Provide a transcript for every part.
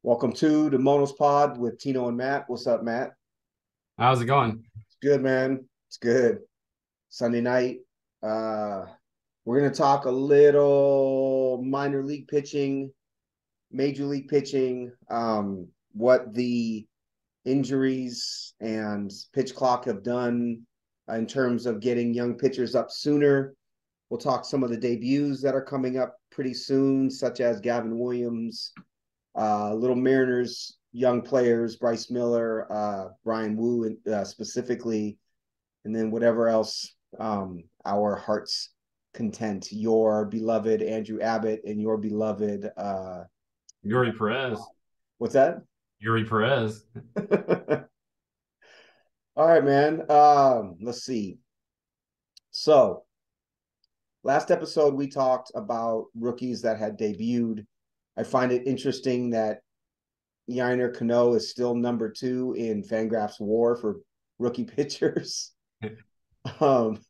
Welcome to the Monos Pod with Tino and Matt. What's up, Matt? How's it going? It's good, man. It's good. Sunday night. Uh, we're gonna talk a little minor league pitching, major league pitching, what the injuries and pitch clock have done in terms of getting young pitchers up sooner. We'll talk some of the debuts that are coming up pretty soon, such as Gavin Williams, Little Mariners young players, Bryce Miller, Brian Wu specifically, and then whatever else our hearts content. Your beloved Andrew Abbott and your beloved Yuri Perez. what's that? Yuri Perez. All right, man. Let's see. So last episode we talked about rookies that had debuted. I find it interesting that Yainer Cano is still number 2 in Fangraphs WAR for rookie pitchers. um,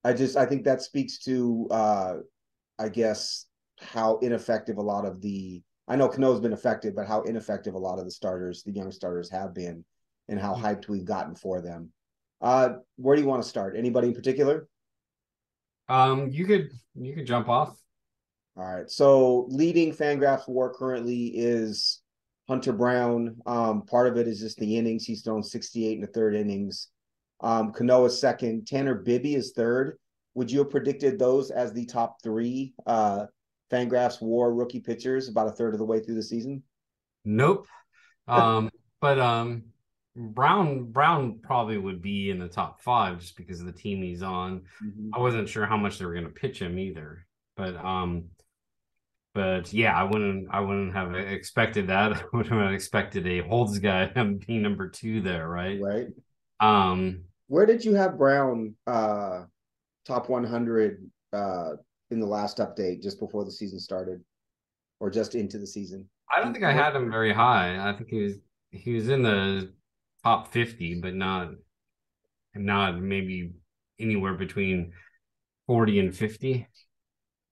I think that speaks to I guess how ineffective a lot of the I know Cano's been effective, but how ineffective a lot of the starters, the young starters, have been, and how hyped we've gotten for them. Where do you want to start? Anybody in particular? You could jump off. All right. So leading Fangraphs WAR currently is Hunter Brown. Part of it is just the innings. He's thrown 68 in the third innings. Cano is second. Tanner Bibby is third. Would you have predicted those as the top three Fangraphs WAR rookie pitchers about a third of the way through the season? Nope. But Brown probably would be in the top five just because of the team he's on. Mm-hmm. I wasn't sure how much they were going to pitch him either. But yeah, I wouldn't have expected that. I wouldn't have expected a Holds guy being number two there, right? Right. Um, Where did you have Brown top 100 in the last update just before the season started or just into the season? I Do don't you think I remember? had him very high. I think he was in the top 50, but not maybe anywhere between 40 and 50.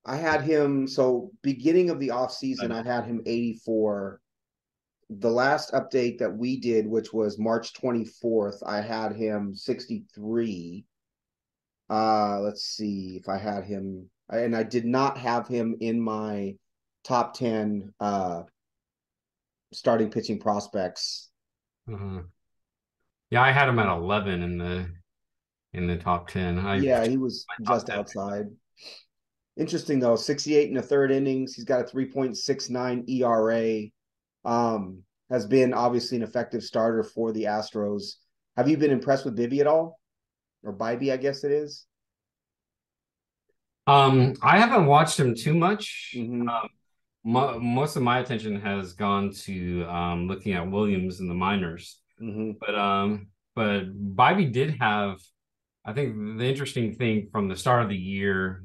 I had him so beginning of the off season, But I had him 84. The last update that we did, which was March 24th, I had him 63. Let's see if I had him, and I did not have him in my top 10 starting pitching prospects. uh, yeah, I had him at 11 in the top 10. I Yeah, he was my top just 10. outside. Interesting though, 68 in the third innings. He's got a 3.69 ERA. Has been obviously an effective starter for the Astros. Have you been impressed with Bibby at all? Or Bibby, I guess it is. I haven't watched him too much. Mm-hmm. Most of my attention has gone to looking at Williams in the minors. Mm-hmm. But Bobby did have, I think the interesting thing from the start of the year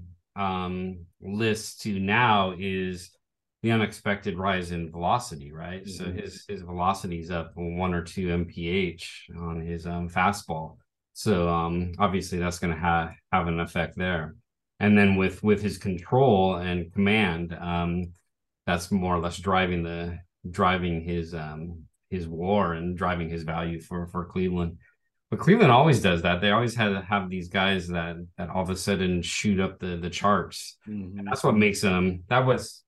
list to now is the unexpected rise in velocity, right? So Mm-hmm. his velocity is up 1 or 2 mph on his fastball. So obviously that's going to have an effect there. And then with his control and command, that's more or less driving his WAR and driving his value for Cleveland. But Cleveland always does that. They always have these guys that all of a sudden shoot up the charts. And Mm-hmm. that's what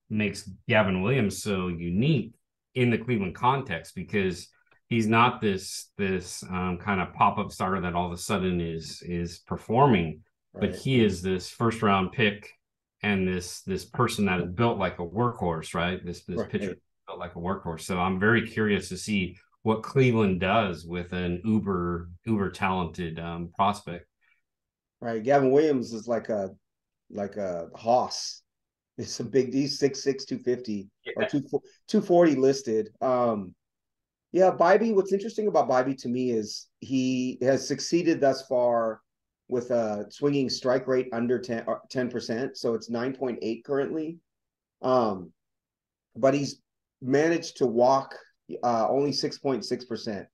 makes Gavin Williams so unique in the Cleveland context because he's not this kind of pop up starter that all of a sudden is performing, but Right. he is this first round pick and this person that is built like a workhorse, right? This pitcher Right. built like a workhorse. So I'm very curious to see what Cleveland does with an uber talented prospect. Right. Gavin Williams is like a hoss. It's a big he's 6'6", 250 or Yeah. 240 listed. Yeah, Bybee, what's interesting about Bybee to me is he has succeeded thus far with a swinging strike rate under 10%. So it's 9.8 currently. Um, but he's managed to walk only 6.6%.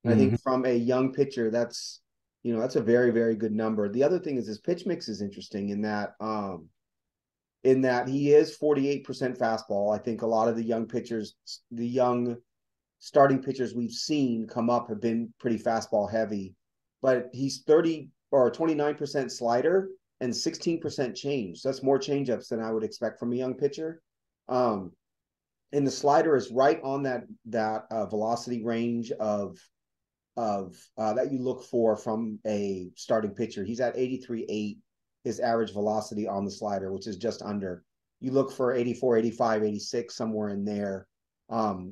I think Mhm. from a young pitcher, that's a very, very good number. The other thing is his pitch mix is interesting in that in that he is 48% fastball. I think a lot of the young pitchers, the young starting pitchers we've seen come up have been pretty fastball heavy, but he's 30 or 29% slider and 16% change. So that's more changeups than I would expect from a young pitcher. Um, and the slider is right on that velocity range of that you look for from a starting pitcher. He's at 83.8, his average velocity on the slider, which is just under. You look for 84, 85, 86, somewhere in there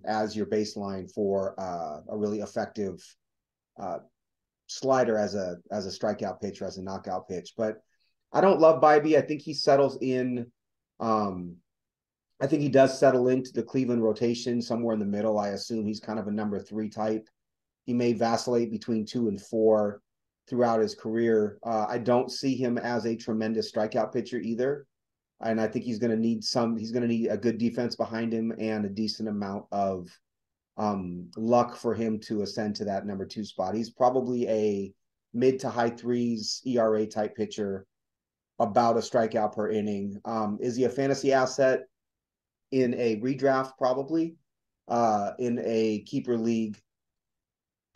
as your baseline for a really effective uh, slider as a strikeout pitch or as a knockout pitch. But I don't love Bybee. I think he settles in. I think he does settle into the Cleveland rotation somewhere in the middle. I assume he's kind of a number 3 type. He may vacillate between 2 and 4 throughout his career. I don't see him as a tremendous strikeout pitcher either. And I think he's going to need a good defense behind him and a decent amount of luck for him to ascend to that number 2 spot. He's probably a mid to high threes ERA type pitcher, about a strikeout per inning. Is he a fantasy asset in a redraft? Probably. In a keeper league,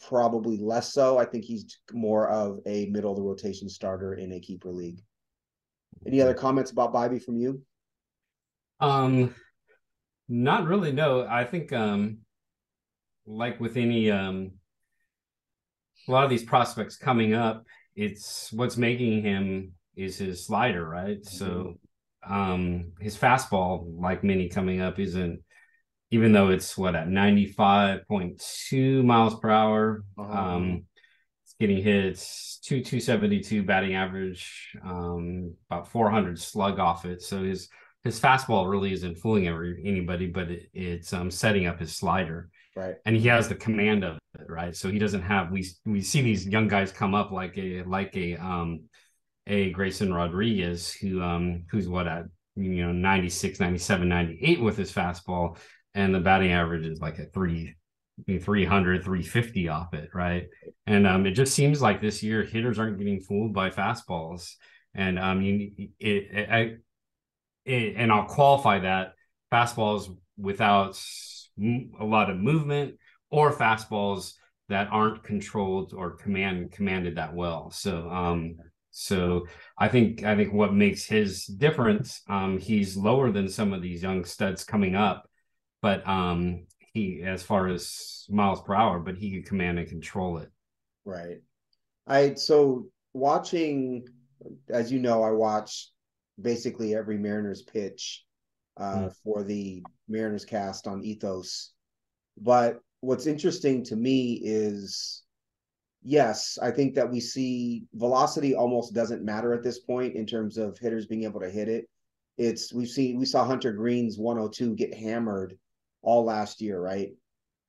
probably less so. I think he's more of a middle of the rotation starter in a keeper league. Any other comments about Bybee from you? Um, Not really. No, I think like with any a lot of these prospects coming up, it's what's making him is his slider, right? Mm-hmm. So his fastball, like many coming up, isn't, even though it's what, at 95.2 miles per hour. Uh-huh. It's getting hits 272 batting average, about 400 slug off it. So his fastball really isn't fooling anybody, but it's setting up his slider, Right. and he has the command of it, right? So he doesn't have, we see these young guys come up like a Grayson Rodriguez who's what, at 96, 97, 98 with his fastball, and the batting average is like a 300, 350 off it, right? And it just seems like this year hitters aren't getting fooled by fastballs. And and I'll qualify that: fastballs without a lot of movement, or fastballs that aren't controlled or commanded that well. So I think what makes his difference, he's lower than some of these young studs coming up, but he, as far as miles per hour, but he could command and control it. Right. So watching, as you know, I watch basically every Mariners pitch Mm. for the Mariners cast on Ethos. But what's interesting to me is, yes, I think that we see velocity almost doesn't matter at this point in terms of hitters being able to hit it. We saw Hunter Green's 102 get hammered all last year, right?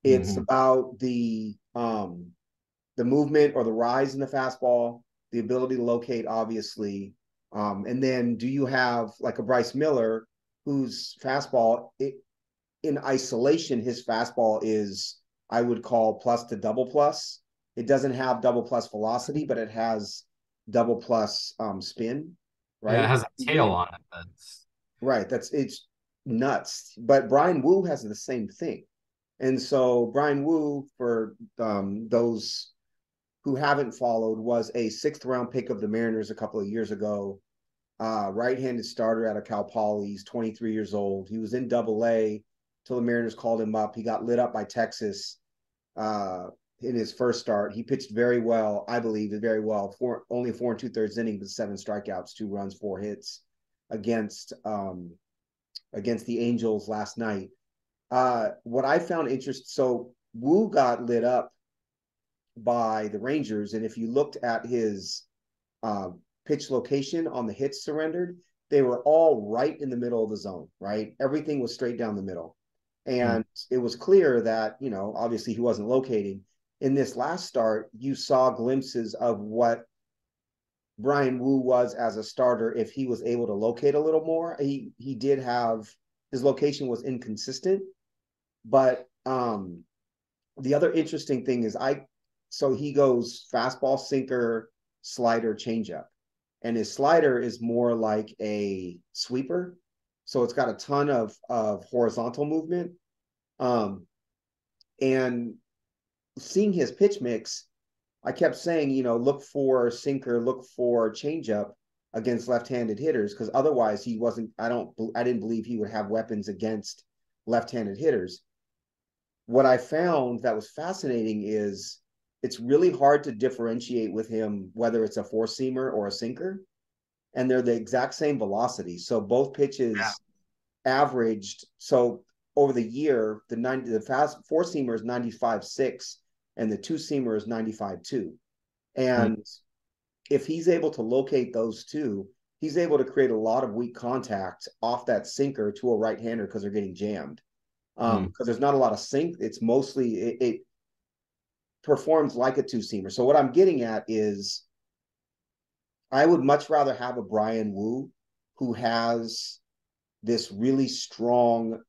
It's Mm-hmm. about the movement or the rise in the fastball, the ability to locate, obviously. And then do you have like a Bryce Miller whose fastball, in isolation, his fastball is, I would call, plus to double plus. It doesn't have double plus velocity, but it has double plus spin, Yeah, it right? has a tail on it. That's Right. It's nuts. But Brian Wu has the same thing. And so Brian Wu, for those who haven't followed, was a 6th-round pick of the Mariners a couple of years ago. Right-handed starter out of Cal Poly. He's 23 years old. He was in Double A till the Mariners called him up. He got lit up by Texas in his first start. He pitched very well, I believe, very well. Only 4 2/3 innings, but 7 strikeouts, 2 runs, 4 hits against the Angels last night. What I found interesting, so Wu got lit up by the Rangers, and if you looked at his uh, pitch location on the hits surrendered, they were all right in the middle of the zone, right? Everything was straight down the middle. mm. And it was clear that, obviously he wasn't locating. In this last start, you saw glimpses of what Brian Wu was as a starter if he was able to locate a little more. He did have, his location was inconsistent, but the other interesting thing is so he goes fastball, sinker, slider, changeup. And his slider is more like a sweeper. so it's got a ton of horizontal movement. Um, and seeing his pitch mix, I kept saying, look for sinker, look for changeup against left-handed hitters, because otherwise he wasn't. I didn't believe he would have weapons against left-handed hitters. What I found that was fascinating is it's really hard to differentiate with him whether it's a four-seamer or a sinker, and they're the exact same velocity. So both pitches averaged. So over the year, the fast four-seamer is 95.6 and the two-seamer is 95.2. And if he's able to locate those two, he's able to create a lot of weak contact off that sinker to a right-hander because they're getting jammed. Because there's not a lot of sink. It's mostly it performs like a two-seamer. So what I'm getting at is I would much rather have a Brian Wu who has this really strong,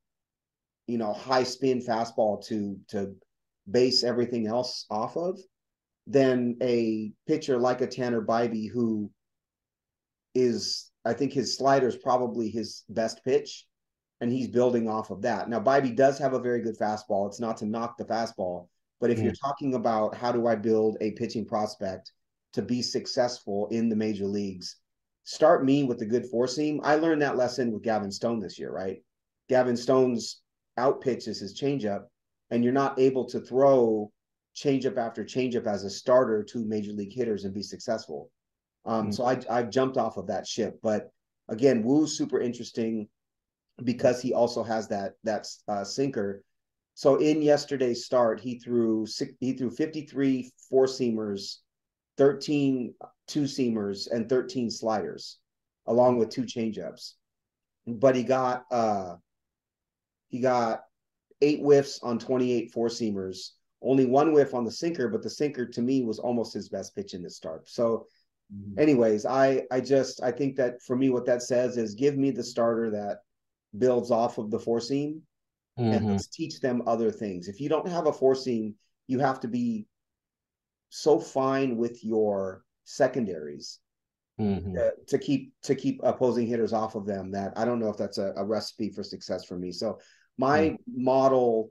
high spin fastball to base everything else off of than a pitcher like a Tanner Bybee who is, I think his slider is probably his best pitch, and he's building off of that. Now, Bybee does have a very good fastball. It's not to knock the fastball, but if you're talking about how do I build a pitching prospect to be successful in the major leagues, start me with the good four seam. I learned that lesson with Gavin Stone this year, right? Gavin Stone's out pitch is his changeup, and you're not able to throw changeup after changeup as a starter to major league hitters and be successful. So I've jumped off of that ship. But again, Wu's super interesting because he also has that sinker. So in yesterday's start, he threw 53 four seamers, 13 two seamers, and 13 sliders, along with two changeups. But he got 8 whiffs on 28 four seamers, only 1 whiff on the sinker, but the sinker to me was almost his best pitch in this start. So anyways, I think that for me, what that says is give me the starter that builds off of the four seam, and let's teach them other things. If you don't have a four seam, you have to be so fine with your secondaries to keep opposing hitters off of them that I don't know if that's a recipe for success for me. So my model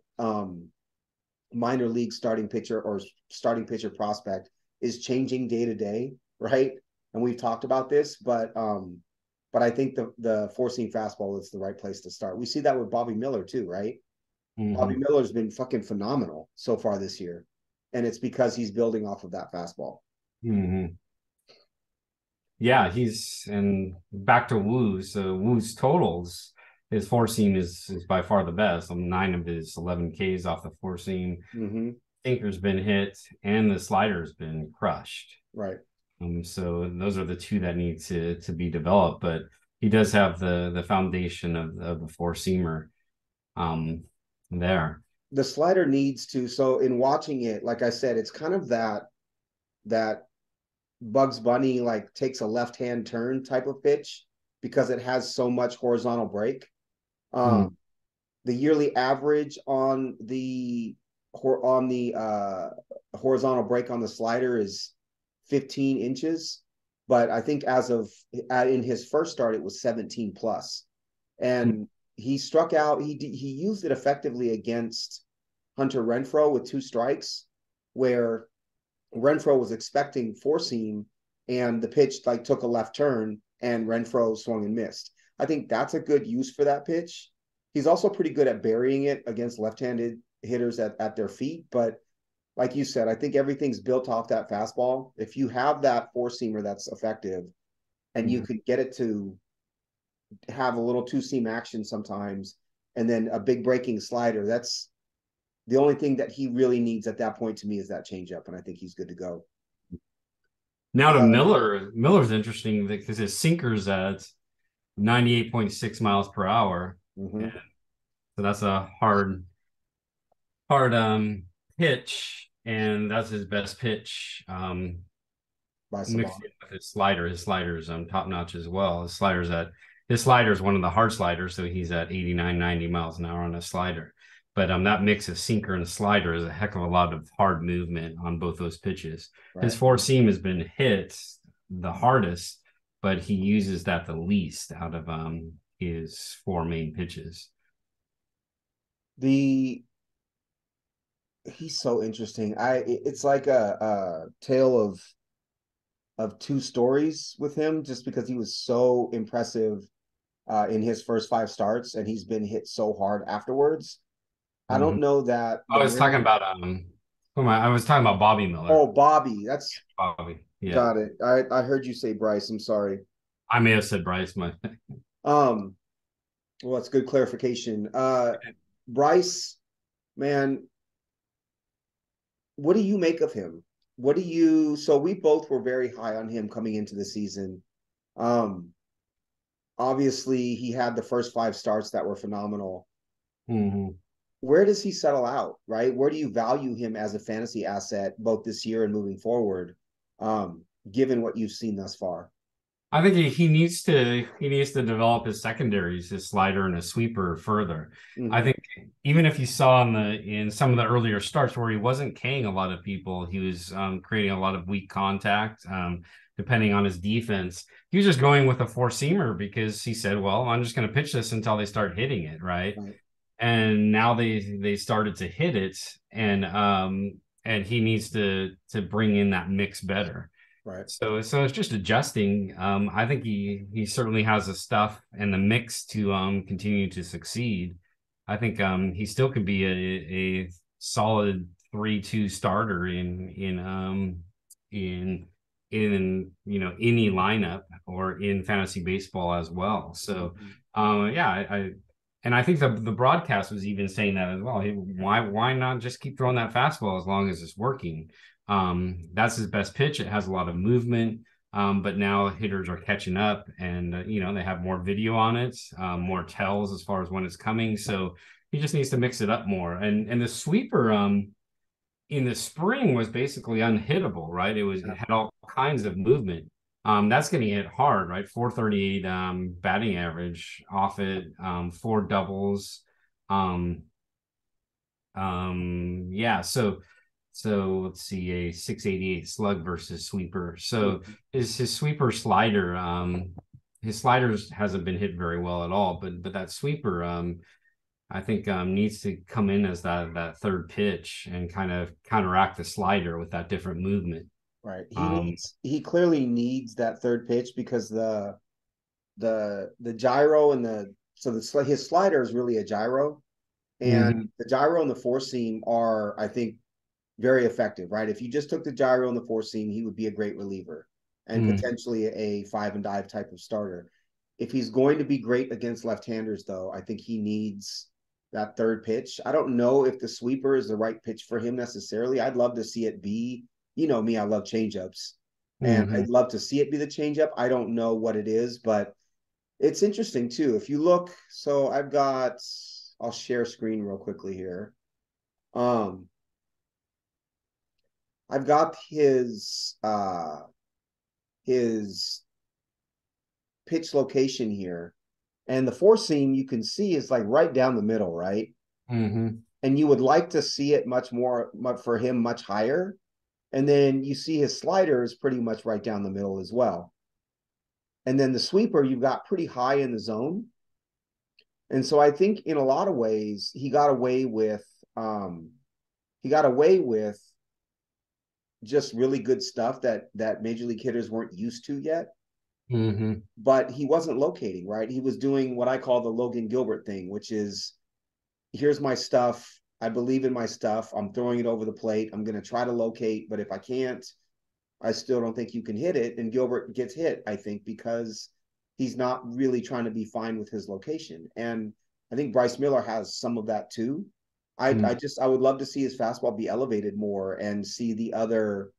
minor league starting pitcher or starting pitcher prospect is changing day to day, right? And we've talked about this, but I think the four seam fastball is the right place to start. We see that with Bobby Miller too, right? Bobby Miller's been fucking phenomenal so far this year, and it's because he's building off of that fastball. Yeah, and back to Wu. So Wu's totals, his four seam is by far the best. 9 of his 11 Ks off the four seam. Sinker's been hit, and the slider's been crushed. Right. So those are the two that need to be developed. But he does have the foundation of the four seamer there. The slider needs to. So in watching it, like I said, it's kind of that Bugs Bunny like takes a left hand turn type of pitch because it has so much horizontal break. The yearly average on the horizontal break on the slider is 15 inches, but I think as of in his first start it was 17 plus, and he struck out. He used it effectively against Hunter Renfroe with 2 strikes, where Renfroe was expecting four seam, and the pitch like took a left turn, and Renfroe swung and missed. I think that's a good use for that pitch. He's also pretty good at burying it against left-handed hitters at their feet. But like you said, I think everything's built off that fastball. If you have that four-seamer that's effective and you could get it to have a little two-seam action sometimes and then a big breaking slider, that's the only thing that he really needs at that point to me is that changeup, and I think he's good to go. Now to Miller. Miller's interesting because his sinker's at 98.6 miles per hour. So that's a hard pitch, and that's his best pitch. Mixed in with his slider. His slider's top notch as well. His slider is one of the hard sliders, so he's at 89, 90 miles an hour on a slider. But that mix of sinker and slider is a heck of a lot of hard movement on both those pitches. Right. His four seam has been hit the hardest, but he uses that the least out of his four main pitches. The He's so interesting. It's like a tale of two stories with him, just because he was so impressive in his first five starts, and he's been hit so hard afterwards. I Mm-hmm. don't know that I the was talking Mariners. about who am I? I was talking about Bobby Miller. Oh, Bobby, that's Bobby, yeah. got it. I heard you say Bryce. I'm sorry. I may have said Bryce. My Um, well, that's good clarification. Bryce, man, what do you make of him? What do you? So we both were very high on him coming into the season. Um, Obviously, he had the first five starts that were phenomenal. Mhm. Where does he settle out, right? Where do you value him as a fantasy asset both this year and moving forward, given what you've seen thus far? I think he needs to develop his secondaries, his slider and his sweeper further. I Mm-hmm. think even if you saw in some of the earlier starts where he wasn't K'ing a lot of people, he was creating a lot of weak contact. Depending on his defense, he was just going with a four seamer because he said, "Well, I'm just going to pitch this until they start hitting it, right?" Right, And now they started to hit it, and he needs to bring in that mix better. right, So it's just adjusting. I think he certainly has the stuff and the mix to continue to succeed. I think he still could be a solid 3-2 starter in any lineup or in fantasy baseball as well. So mm-hmm. yeah, I and I think the broadcast was even saying that as well. Hey, why not just keep throwing that fastball as long as it's working? That's his best pitch. It has a lot of movement. But now hitters are catching up, and they have more video on it, more tells as far as when it's coming. So he just needs to mix it up more. And the sweeper in the spring was basically unhittable, right? It had all kinds of movement. That's getting hit hard, right? 438 batting average off it, four doubles. Um, yeah, so let's see, a 688 slug versus sweeper. So Mm-hmm. his sweeper slider, his sliders hasn't been hit very well at all, but that sweeper, I think needs to come in as that third pitch and kind of counteract the slider with that different movement. Right. Um, He clearly needs that third pitch because the gyro and his slider is really a gyro, and mhm, the gyro and the four seam are, I think, very effective, right? If you just took the gyro and the four seam, he would be a great reliever and mhm, potentially a five and dive type of starter. If he's going to be great against left-handers, though, I think he needs that third pitch. I don't know if the sweeper is the right pitch for him necessarily. I'd love to see it be, you know me, I love changeups, and mhm, I'd love to see it be the changeup. I don't know what it is, but it's interesting too. If you look, so I'll share screen real quickly here. Um, I've got his pitch location here. And the four seam you can see is like right down the middle, right? mhm, And you would like to see it much more for him, much higher. And then you see his slider is pretty much right down the middle as well. And then the sweeper you've got pretty high in the zone. And so I think in a lot of ways um he got away with just really good stuff that major league hitters weren't used to yet, mhm, but he wasn't locating, right? He was doing what I call the Logan Gilbert thing, which is here's my stuff. I believe in my stuff. I'm throwing it over the plate. I'm going to try to locate, but if I can't, I still don't think you can hit it. And Gilbert gets hit, I think, because he's not really trying to be fine with his location. And I think Bryce Miller has some of that too. mhm, I would love to see his fastball be elevated more and see the other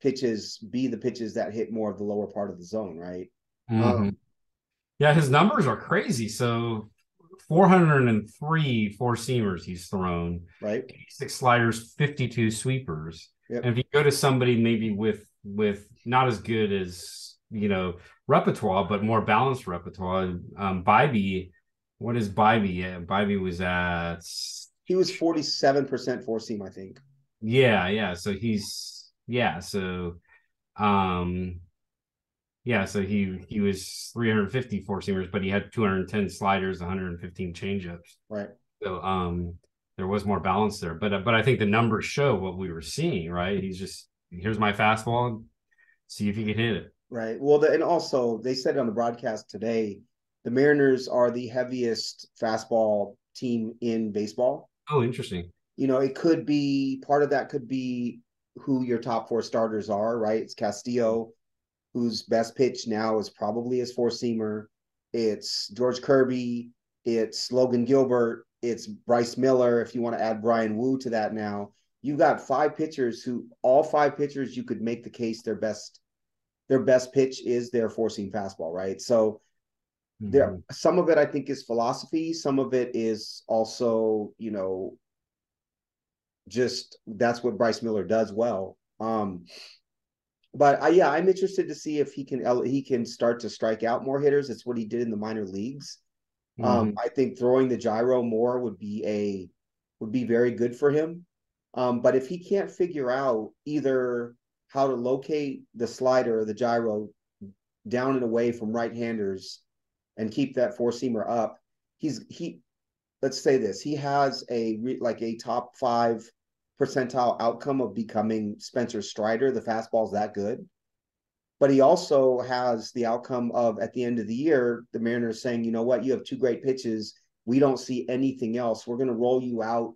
pitches be the pitches that hit more of the lower part of the zone, right? mhm. Um, Yeah, his numbers are crazy. So 403 four seamers he's thrown, right. 86 sliders, 52 sweepers. Yep. And if you go to somebody maybe with not as good as repertoire, but more balanced repertoire, Bybee, what is Bybee? Yeah, Bybee was at He was 47% four seam, I think. yeah. So he's yeah. So um Yeah, so he was 350 four seamers, but he had 210 sliders, 115 changeups. Right. So there was more balance there. But I think the numbers show what we were seeing, right? He's just, here's my fastball, see if you can hit it. Right. Well, and also they said on the broadcast today, the Mariners are the heaviest fastball team in baseball. Oh, interesting. It could be part of that could be who your top four starters are, right? It's Castillo, whose best pitch now is probably his four seamer. It's George Kirby. It's Logan Gilbert. It's Bryce Miller. If you want to add Brian Wu to that now, you got five pitchers who all five pitchers you could make the case their best pitch is their four seam fastball, right? So there, Mm-hmm. some of it I think is philosophy. Some of it is also, just that's what Bryce Miller does well. But yeah, I'm interested to see if he can start to strike out more hitters. It's what he did in the minor leagues. Mm-hmm. I think throwing the gyro more would be very good for him. But if he can't figure out either how to locate the slider or the gyro down and away from right-handers and keep that four seamer up, he let's say this, he has a top 5 percentile outcome of becoming Spencer Strider. The fastball's that good. But he also has the outcome of at the end of the year, the Mariners saying, you know what, you have two great pitches. We don't see anything else. We're going to roll you out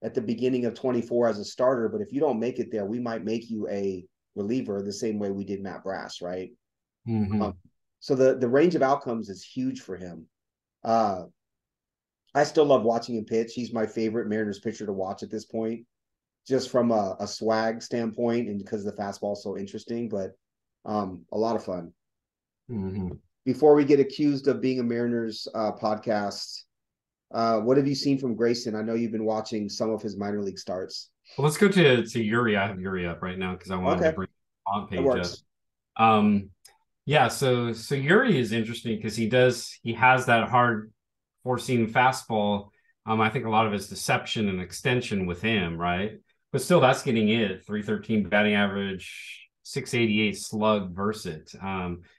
at the beginning of 24 as a starter. But if you don't make it there, we might make you a reliever the same way we did Matt Brass, right? Um, Mm-hmm. so the range of outcomes is huge for him. Uh, I still love watching him pitch. He's my favorite Mariners pitcher to watch at this point, just from a swag standpoint and because the fastball is so interesting. But a lot of fun. Mm-hmm. Before we get accused of being a Mariners podcast, what have you seen from Grayson? I know you've been watching some of his minor league starts. Well, let's go to Yuri. I have Yuri up right now because I wanted to Okay, bring the font that page up. works. Um, yeah, so Yuri is interesting because he has that hard four seam fastball. I think a lot of it's deception and extension with him, right? But still, that's getting it. 313 batting average, 688 slug versus it.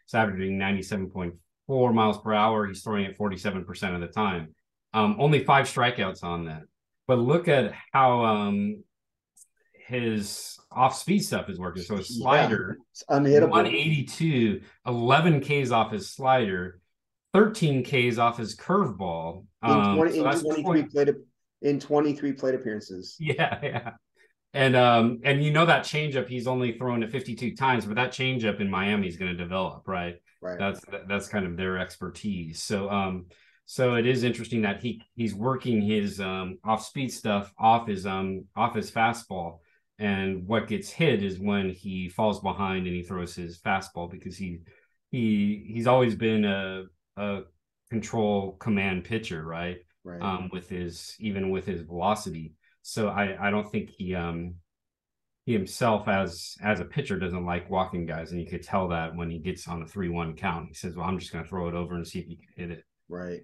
It's averaging 97.4 miles per hour. He's throwing it 47% of the time. Only 5 strikeouts on that. But look at how his off speed stuff is working. So his Yeah, slider, it's unhittable 182, 11 Ks off his slider, 13 Ks off his curveball. in 20 So in that's 23 20. plate appearances. Yeah, yeah. And that changeup he's only thrown it 52 times, but that changeup in Miami is going to develop, right? Right. That's kind of their expertise. So it is interesting that he's working his off speed stuff off his fastball. And what gets hit is when he falls behind and he throws his fastball because he's always been a control command pitcher, right? Right. With his velocity. So I don't think he himself as a pitcher doesn't like walking guys, and you could tell that when he gets on a 3-1 count. He says, "Well, I'm just going to throw it over and see if you can hit it." Right.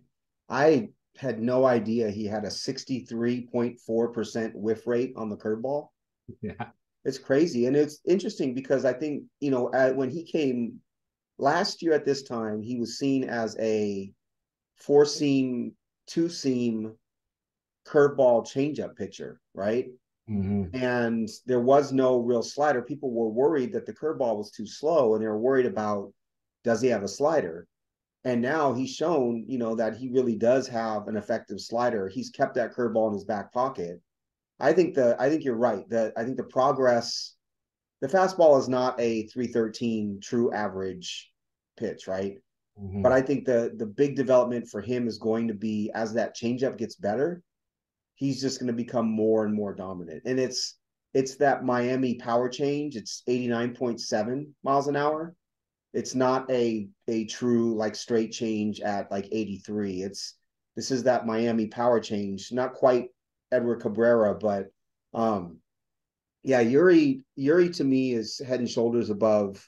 I had no idea he had a 63.4% whiff rate on the curveball. Yeah. It's crazy. And it's interesting because I think, when he came last year at this time, he was seen as a four seam, two seam curveball changeup pitcher, right? Mm-hmm. And there was no real slider. People were worried that the curveball was too slow, and they were worried about, does he have a slider? And now he's shown, that he really does have an effective slider. He's kept that curveball in his back pocket. I think you're right. I think the fastball is not a 313 true average pitch, right? But Mm-hmm. I think the big development for him is going to be as that changeup gets better, he's just going to become more and more dominant. And it's that Miami power change. It's 89.7 miles an hour. It's not a true like straight change at like 83. This is that Miami power change, not quite Edward Cabrera, but um yeah, Yuri to me is head and shoulders above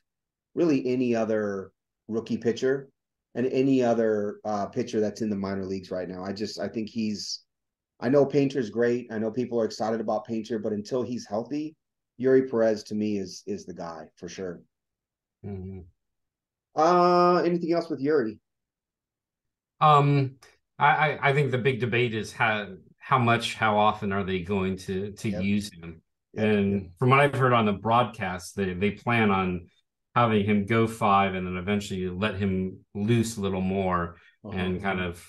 really any other rookie pitcher and any other pitcher that's in the minor leagues right now. I think I know Painter's great. I know people are excited about Painter, but until he's healthy, Yuri Perez to me is the guy for sure. Mm-hmm. Anything else with Yuri? Um, I think the big debate is how often are they going to Yep, use him? yep, yep. And from what I've heard on the broadcast, they plan on having him go five and then eventually let him loose a little more Uh-huh. and kind of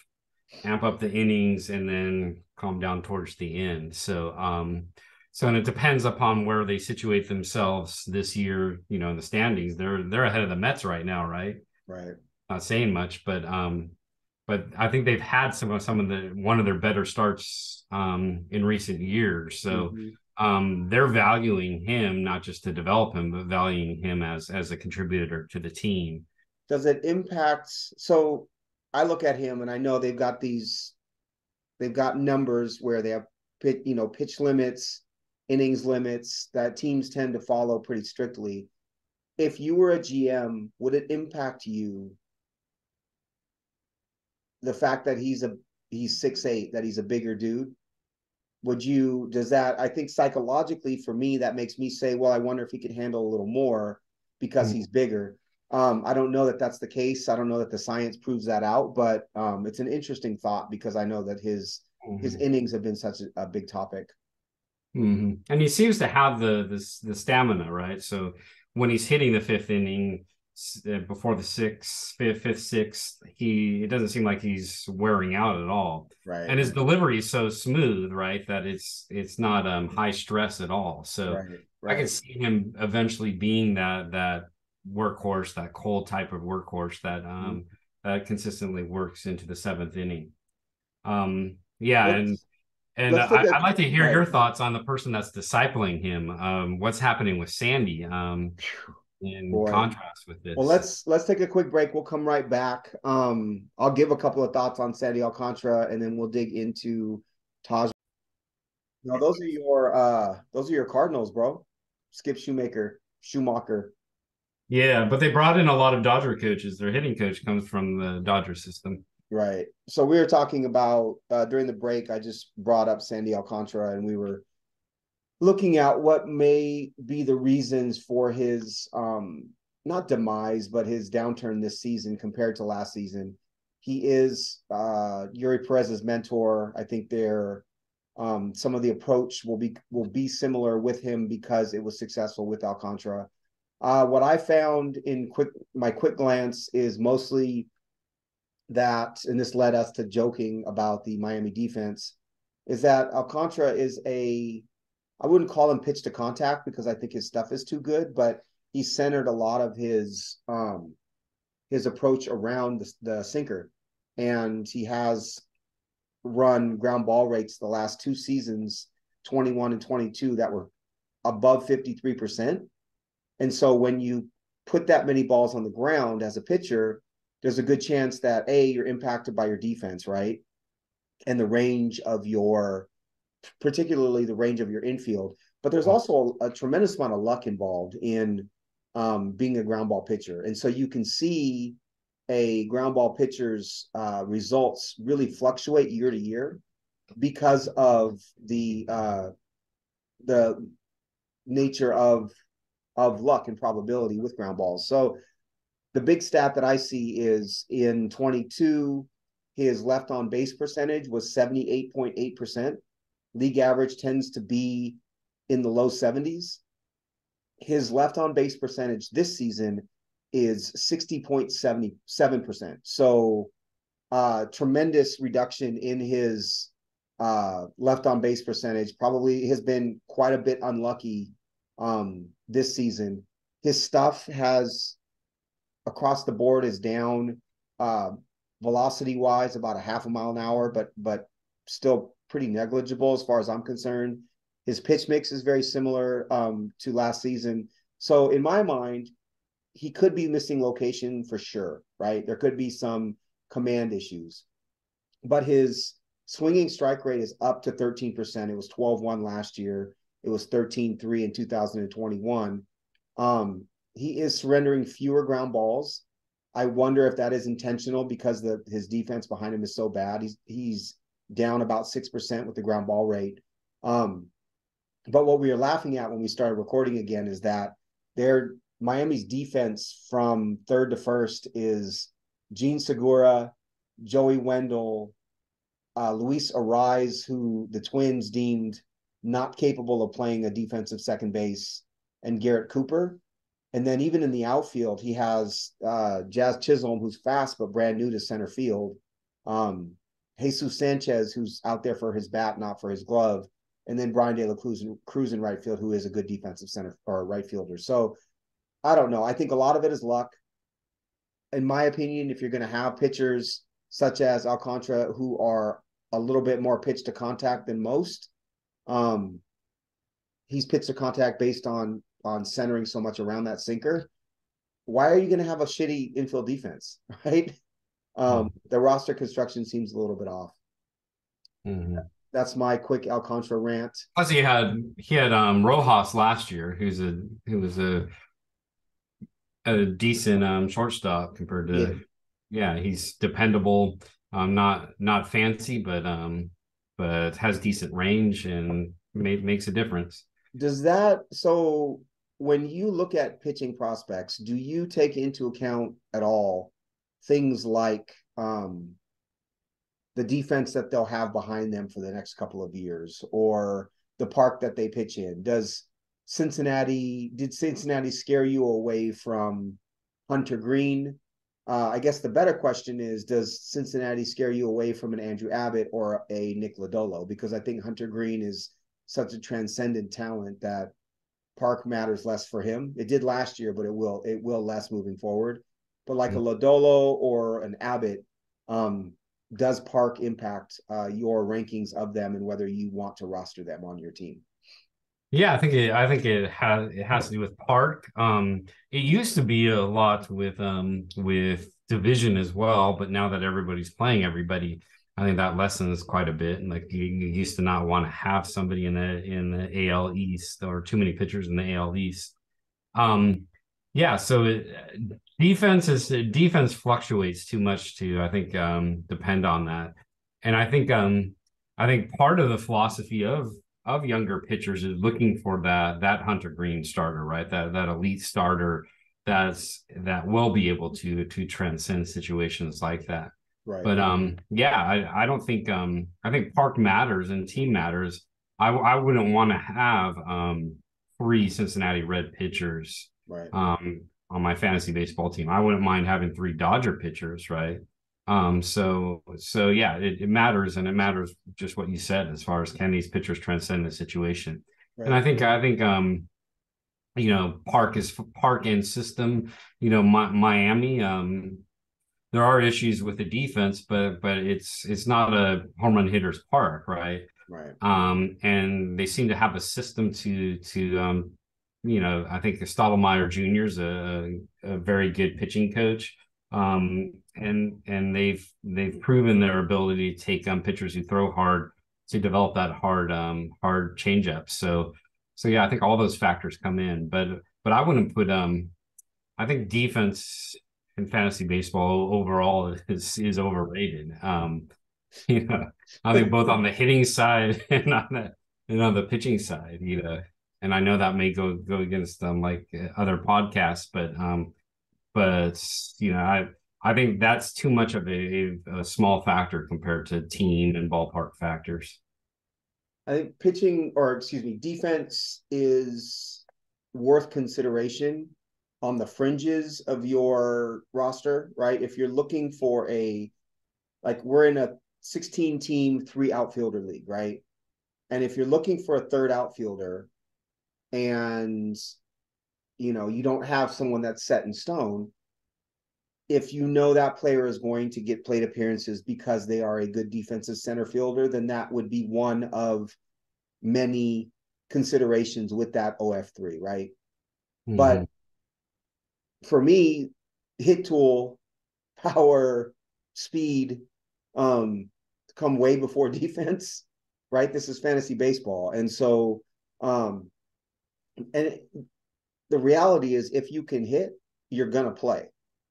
amp up the innings and then calm down towards the end. So and it depends upon where they situate themselves this year, in the standings. They're ahead of the Mets right now, right? Right. Not saying much, but I think they've had some of the one of their better starts in recent years. So Mm-hmm. they're valuing him not just to develop him, but valuing him as a contributor to the team. Does it impact? So I look at him and I know they've got numbers where they have pitch limits, innings limits that teams tend to follow pretty strictly. If you were a GM, would it impact you the fact that he's 6'8", that he's a bigger dude? Does that, I think psychologically for me, that makes me say, well, I wonder if he could handle a little more because he's bigger. I don't know that that's the case. I don't know that the science proves that out, but it's an interesting thought because I know that his Mm-hmm. innings have been such a big topic. Mm-hmm. And he seems to have the stamina, right? So when he's hitting the fifth inning before the fifth, sixth, it doesn't seem like he's wearing out at all. Right, And his delivery is so smooth, right, that it's not high stress at all. So right, I can right. see him eventually being that workhorse, that cold type of workhorse that consistently works into the seventh inning. Yeah, and Let's and let's take a I'd like to hear right. your thoughts on the person that's discipling him. What's happening with Sandy in Boy. contrast with Well, this? let's take a quick break. We'll come right back. I'll give a couple of thoughts on Sandy Alcantara, and then we'll dig into Taj. No, those are your Cardinals, bro. Skip Schumacher. Yeah, but they brought in a lot of Dodger coaches. Their hitting coach comes from the Dodger system. Right. So we were talking about during the break. I just brought up Sandy Alcantara, and we were looking at what may be the reasons for his not demise, but his downturn this season compared to last season. He is Yuri Perez's mentor. I think they're some of the approach will be similar with him because it was successful with Alcantara. What I found in my quick glance is mostly that, and this led us to joking about the Miami defense, is that Alcantara is I wouldn't call him pitch to contact because I think his stuff is too good, but he centered a lot of his approach around the sinker, and he has run ground ball rates the last two seasons, 21 and 22, that were above 53%. And so when you put that many balls on the ground as a pitcher, there's a good chance that you're impacted by your defense, right? And the range of particularly the range of your infield. But there's also a tremendous amount of luck involved in being a ground ball pitcher. And so you can see a ground ball pitcher's results really fluctuate year to year because of the nature of luck and probability with ground balls. So the big stat that I see is in 22, his left on base percentage was 78.8%. League average tends to be in the low 70s. His left on base percentage this season is 60.77%. So tremendous reduction in his left on base percentage. Probably has been quite a bit unlucky this season. His stuff has across the board is down velocity wise about a half a mile an hour, but still pretty negligible as far as I'm concerned. His pitch mix is very similar to last season. So in my mind, he could be missing location for sure, right? There could be some command issues, but his swinging strike rate is up to 13%. It was 12-1 last year. It was 13-3 in 2021. He is surrendering fewer ground balls. I wonder if that is intentional because his defense behind him is so bad. He's down about 6% with the ground ball rate. But what we were laughing at when we started recording again is that Miami's defense from third to first is Gene Segura, Joey Wendell, Luis Ariz, who the Twins deemed not capable of playing a defensive second base, and Garrett Cooper. And then even in the outfield, he has Jazz Chisholm, who's fast but brand new to center field. Jesus Sanchez, who's out there for his bat, not for his glove. And then Brian De La Cruz in right field, who is a good defensive center or right fielder. So I don't know. I think a lot of it is luck. In my opinion, if you're going to have pitchers such as Alcantara, who are a little bit more pitch to contact than most, he's pitch to contact based on centering so much around that sinker. Why are you going to have a shitty infield defense, right? The roster construction seems a little bit off. Mm-hmm. That's my quick Alcantara rant. Plus, he had Rojas last year, who was a decent shortstop compared to he's dependable, not fancy, but has decent range and makes a difference. Does that, so when you look at pitching prospects, do you take into account at all things like the defense that they'll have behind them for the next couple of years, or the park that they pitch in? Did Cincinnati scare you away from Hunter Green? I guess the better question is, does Cincinnati scare you away from an Andrew Abbott or a Nick Lodolo? Because I think Hunter Green is such a transcendent talent that park matters less for him. It did last year, but it will less moving forward. But like a Lodolo or an Abbott, does park impact your rankings of them and whether you want to roster them on your team? Yeah, I think it has to do with park. It used to be a lot with division as well, but now that everybody's playing everybody, I think that lessens quite a bit. And like you used to not want to have somebody in the AL East or too many pitchers in the AL East. Yeah, so defense fluctuates too much to I think depend on that. And I think part of the philosophy of younger pitchers is looking for that Hunter Green starter, right? That elite starter that will be able to transcend situations like that. Right. But I don't think I think park matters and team matters. I wouldn't want to have three Cincinnati Red pitchers right. On my fantasy baseball team. I wouldn't mind having three Dodger pitchers, right? So yeah, it matters, and it matters just what you said as far as can these pitchers transcend the situation. Right. And I think park and system. Miami. There are issues with the defense, but it's not a home run hitter's park, right? Right. And they seem to have a system to I think Stottlemyre Jr. is a very good pitching coach. And they've proven their ability to take pitchers who throw hard to develop that hard changeup. So yeah, I think all those factors come in, but I wouldn't put I think defense in fantasy baseball overall is overrated. I think both on the hitting side and on the pitching side, and I know that may go against like other podcasts, but I think that's too much of a small factor compared to team and ballpark factors. I think defense is worth consideration on the fringes of your roster, right? If you're looking for we're in a 16-team, 3 outfielder league, right? And if you're looking for a third outfielder and, you don't have someone that's set in stone, if you know that player is going to get plate appearances because they are a good defensive center fielder, then that would be one of many considerations with that OF3, right? Mm-hmm. But for me, hit tool, power, speed, come way before defense, right? This is fantasy baseball. And so, the reality is if you can hit, you're going to play.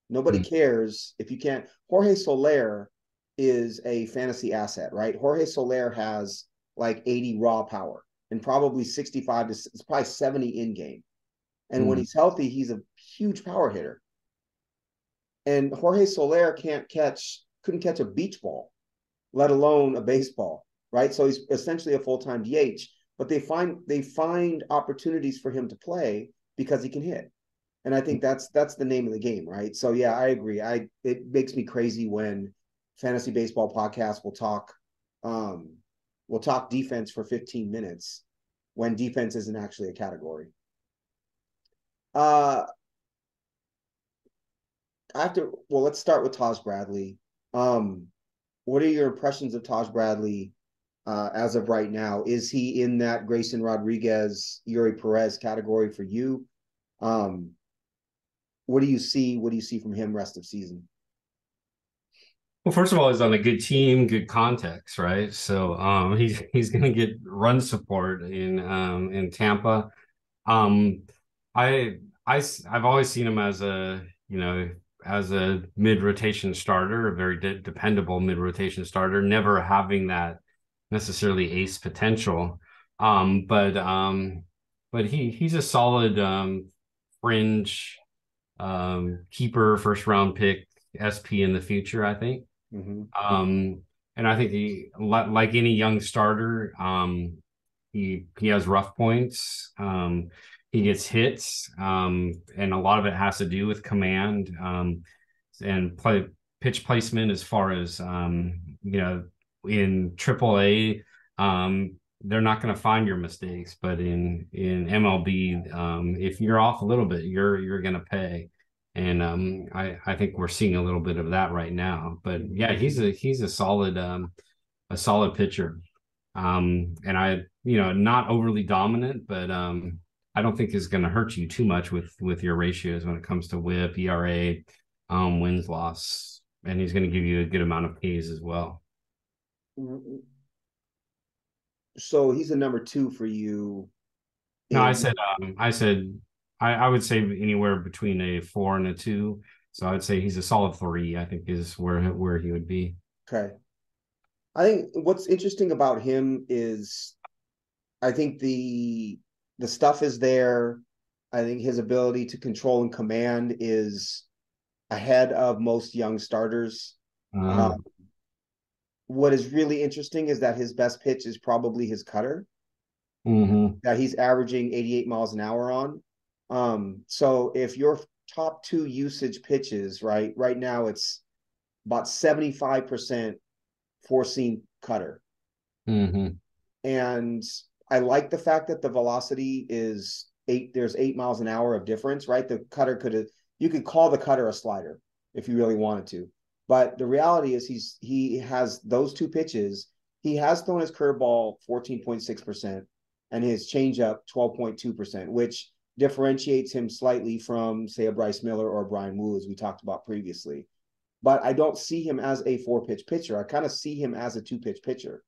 Nobody cares if you can't. Jorge Soler is a fantasy asset, right? Jorge Soler has like 80 raw power and probably 65 to it's probably 70 in game. And when he's healthy, he's a huge power hitter. And Jorge Soler couldn't catch a beach ball, let alone a baseball, right? So he's essentially a full-time DH, but they find opportunities for him to play because he can hit. And I think that's the name of the game, right? So yeah, I agree. It makes me crazy when fantasy baseball podcasts will talk defense for 15 minutes when defense isn't actually a category. Uh let's start with Taj Bradley. Um, what are your impressions of Taj Bradley as of right now? Is he in that Grayson Rodriguez, Yuri Perez category for you? Um, what do you see? What do you see from him rest of season? Well, first of all, he's on a good team, good context, right? So he's going to get run support in Tampa. Um, I I've always seen him as a as a mid rotation starter, a very dependable mid rotation starter, never having that necessarily ace potential. But he's a solid fringe keeper, first round pick, SP in the future, I think. Mm-hmm. And I think like any young starter, he has rough points. He gets hits, and a lot of it has to do with command and pitch placement. As far as in AAA, they're not going to find your mistakes, but in MLB, if you're off a little bit, you're going to pay. And I think we're seeing a little bit of that right now. But yeah, he's a solid pitcher. And not overly dominant, but I don't think is going to hurt you too much with your ratios when it comes to WHIP, ERA, wins loss, and he's going to give you a good amount of Ks as well. So he's a number two for you. No, I would say anywhere between a 4 and a 2. So I would say he's a solid 3, I think is where he would be. Okay. I think what's interesting about him is I think the stuff is there. I think his ability to control and command is ahead of most young starters. Uh, What is really interesting is that his best pitch is probably his cutter mm-hmm, that he's averaging 88 miles an hour on. So if your top two usage pitches, right now it's about 75% four seam cutter. mm-hmm, And I like the fact that the velocity is there's 8 miles an hour of difference, right? The cutter you could call the cutter a slider if you really wanted to. But the reality is he has those two pitches. He has thrown his curveball 14.6% and his changeup 12.2%, which differentiates him slightly from, say, a Bryce Miller or a Brian Wu, as we talked about previously. But I don't see him as a 4-pitch pitcher. I kind of see him as a 2-pitch pitcher.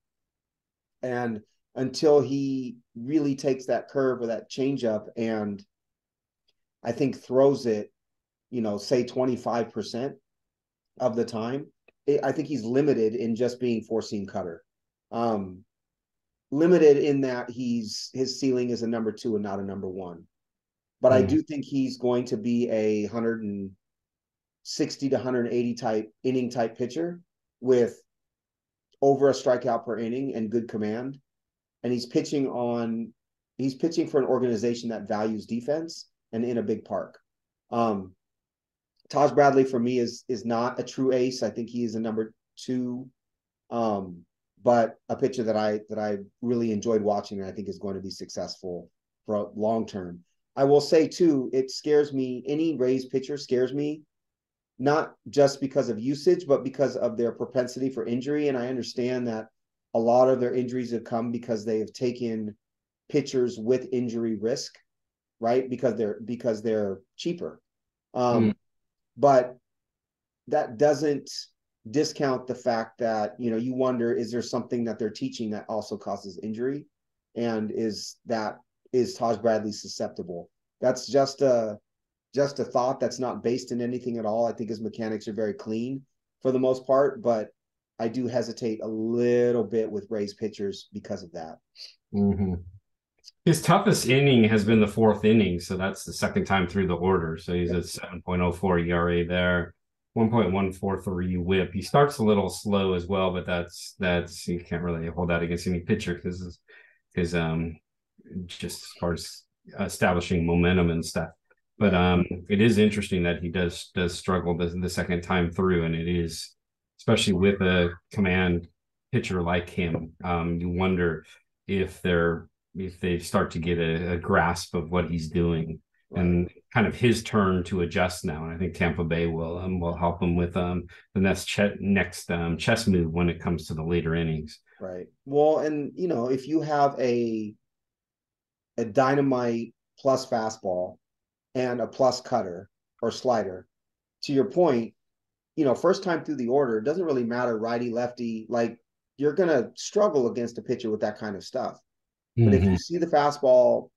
And until he really takes that curve or that changeup and I think throws it, say 25% of the time, I think he's limited in just being four-seam cutter. Limited in that his ceiling is a number 2 and not a number 1. But I mm-hmm, do think he's going to be a 160 to 180 inning type pitcher with over a strikeout per inning and good command. And he's pitching for an organization that values defense and in a big park. Taj Bradley for me is not a true ace. I think he is a number 2, but a pitcher that I really enjoyed watching and I think is going to be successful for long term. I will say too, it scares me. Any Rays pitcher scares me, not just because of usage, but because of their propensity for injury. And I understand that a lot of their injuries have come because they have taken pitchers with injury risk, right? Because they're cheaper. mm-hmm, But that doesn't discount the fact that, you wonder, is there something that they're teaching that also causes injury? And is Taj Bradley susceptible? That's just a thought that's not based in anything at all. I think his mechanics are very clean for the most part, but I do hesitate a little bit with Rays pitchers because of that. mm-hmm. His toughest inning has been the fourth inning, so that's the second time through the order. So he's Yeah. at 7.04 ERA there, 1.143 WHIP. He starts a little slow as well, but that's you can't really hold that against any pitcher because just as far as establishing momentum and stuff. But Right. it is interesting that he does struggle the second time through, and it is especially with a command pitcher like him. You wonder if they're if they start to get a grasp of what he's doing Right. and kind of his turn to adjust now. And I think Tampa Bay will help him with the next chess move when it comes to the later innings. Right. Well, and if you have a dynamite plus fastball and a plus cutter or slider, to your point, first time through the order, it doesn't really matter righty, lefty. Like you're gonna struggle against a pitcher with that kind of stuff. But if Mm-hmm. you see the fastball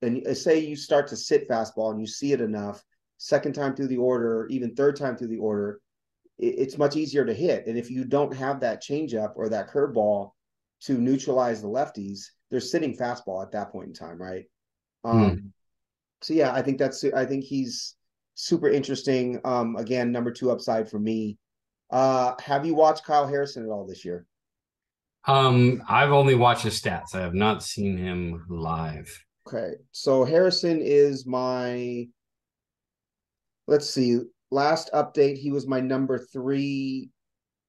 and say you start to sit fastball and you see it enough, second time through the order, even third time through the order, it's much easier to hit. And if you don't have that changeup or that curveball to neutralize the lefties, they're sitting fastball at that point in time, right? Mm-hmm. So yeah, I think he's super interesting. Again, number two upside for me. Have you watched Kyle Harrison at all this year? I've only watched his stats. I have not seen him live. Okay, so Harrison is my, let's see, last update, he was my number three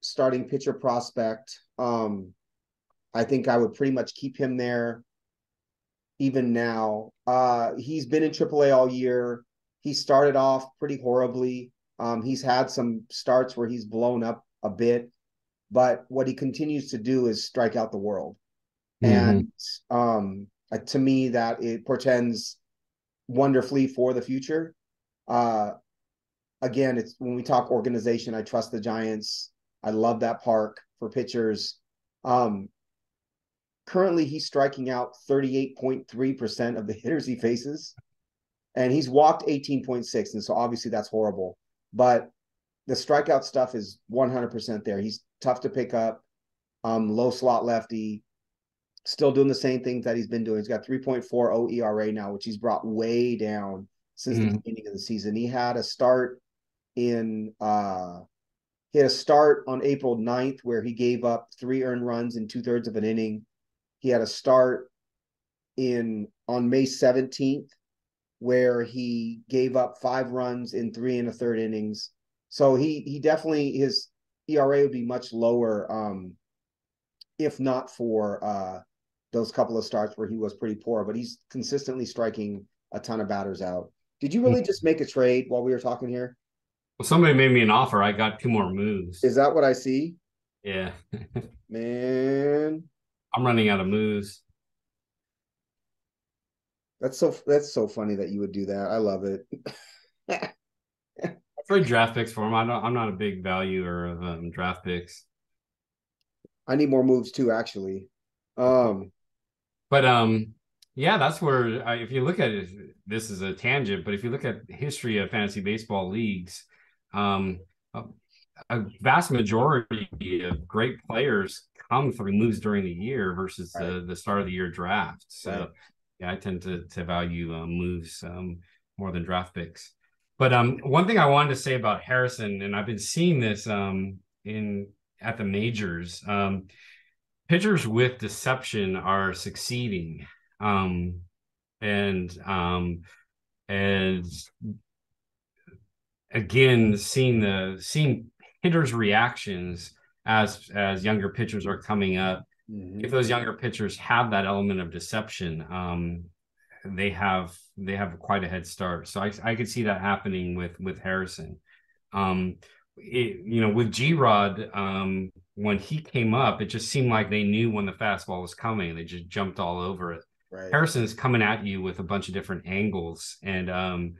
starting pitcher prospect. I think I would pretty much keep him there even now. He's been in AAA all year. He started off pretty horribly. He's had some starts where he's blown up a bit, but what he continues to do is strike out the world. Mm-hmm. And to me, that it portends wonderfully for the future. Uh, Again, it's when we talk organization, I trust the Giants. I love that park for pitchers. Um, Currently, he's striking out 38.3% of the hitters he faces, and he's walked 18.6. And so obviously that's horrible. But the strikeout stuff is 100% there. He's tough to pick up, low slot lefty, still doing the same things that he's been doing. He's got 3.40 ERA now, which he's brought way down since the Mm-hmm. beginning of the season. In he had a start on April 9th where he gave up 3 earned runs in 2/3 of an inning. He had a start in on May 17th where he gave up 5 runs in 3 1/3 innings. So he definitely his ERA would be much lower if not for those couple of starts where he was pretty poor, but he's consistently striking a ton of batters out. Did you really just make a trade while we were talking here? Well, somebody made me an offer. I got two more moves. Is that what I see? Yeah, Man, I'm running out of moves. that's so funny that you would do that. I love it. I trade draft picks for him. I'm not a big valuer of draft picks, I need more moves too, actually. Um, but yeah, that's where if you look at it, this is a tangent. But if you look at history of fantasy baseball leagues, um, a, a vast majority of great players come through moves during the year versus right, the start of the year draft. right. So yeah, I tend to value moves more than draft picks. But one thing I wanted to say about Harrison, and I've been seeing this in at the majors, pitchers with deception are succeeding, um, and and again, seeing hitters' reactions as younger pitchers are coming up. If Mm-hmm. those younger pitchers have that element of deception, they have quite a head start. So I could see that happening with Harrison. With G Rod, when he came up, it just seemed like they knew when the fastball was coming. They just jumped all over it. Right. Harrison is coming at you with a bunch of different angles, and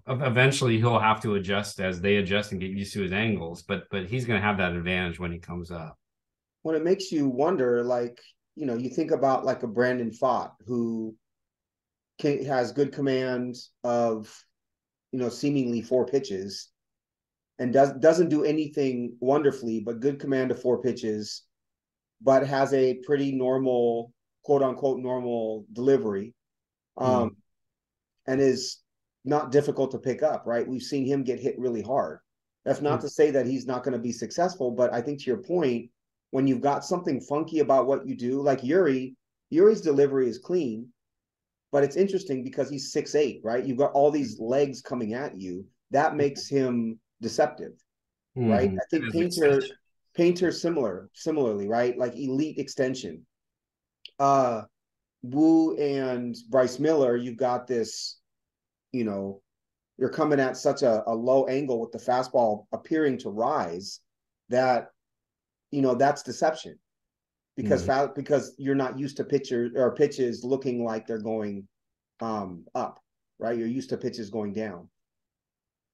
eventually he'll have to adjust as they adjust and get used to his angles. But he's going to have that advantage when he comes up. When it makes you wonder, like, you think about like a Brandon Pfaadt who has good command of, seemingly four pitches and doesn't do anything wonderfully, but good command of four pitches, but has a pretty normal quote unquote normal delivery, um, Mm, and is not difficult to pick up, right? We've seen him get hit really hard. That's not to say that he's not going to be successful, but I think to your point, when you've got something funky about what you do, like Yuri's delivery is clean, but it's interesting because he's 6'8", right? You've got all these legs coming at you. That makes him deceptive, right? mm-hmm. I think His extension. Painter similarly, right? Like elite extension. Uh Wu and Bryce Miller, you've got this, you know, you're coming at such a low angle with the fastball appearing to rise that, that's deception because Mm-hmm. because you're not used to pitches looking like they're going up, right? You're used to pitches going down.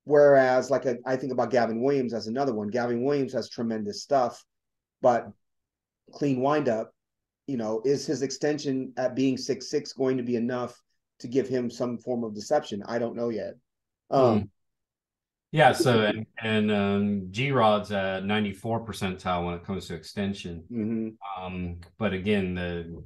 Whereas, like I think about Gavin Williams as another one. Gavin Williams has tremendous stuff, but clean windup. Is his extension at being 6'6" going to be enough to give him some form of deception? I don't know yet. Um, Yeah, so G Rod's at 94 percentile when it comes to extension. mhm, But again, the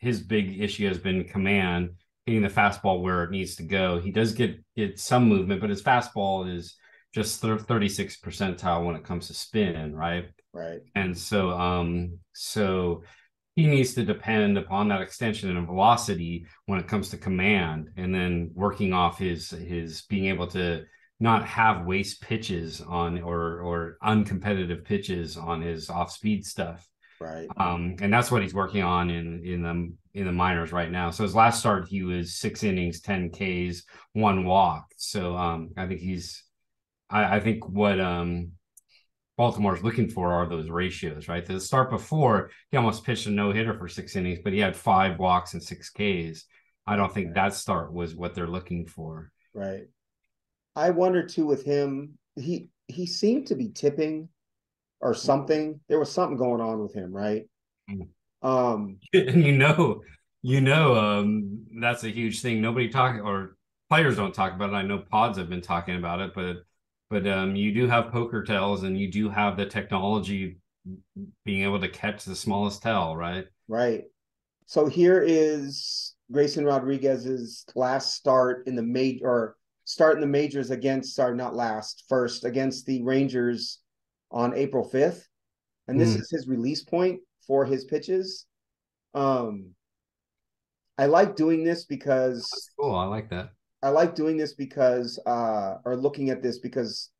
his big issue has been command, hitting the fastball where it needs to go. He does get some movement, but his fastball is just 36 percentile when it comes to spin, right? right, And so he needs to depend upon that extension and velocity when it comes to command, and then working off his being able to not have waste pitches on or uncompetitive pitches on his off speed stuff. right. And that's what he's working on in the minors right now. So his last start, he was 6 innings, 10 Ks, 1 walk. So I think I think what Baltimore's looking for are those ratios, right? The start before, he almost pitched a no hitter for 6 innings, but he had 5 walks and 6 Ks. I don't think that start was what they're looking for. Right. I wonder too with him. He seemed to be tipping or something. There was something going on with him, right? Um, And that's a huge thing. Nobody talk or players don't talk about it. I know pods have been talking about it, but you do have poker tells and you do have the technology being able to catch the smallest tell, right? right. So here is Grayson Rodriguez's last start in the major or start in the majors against, sorry, not last, first against the Rangers on April 5th. And this Mm, is his release point for his pitches. Um, I like doing this because that's cool. I like that. or looking at this because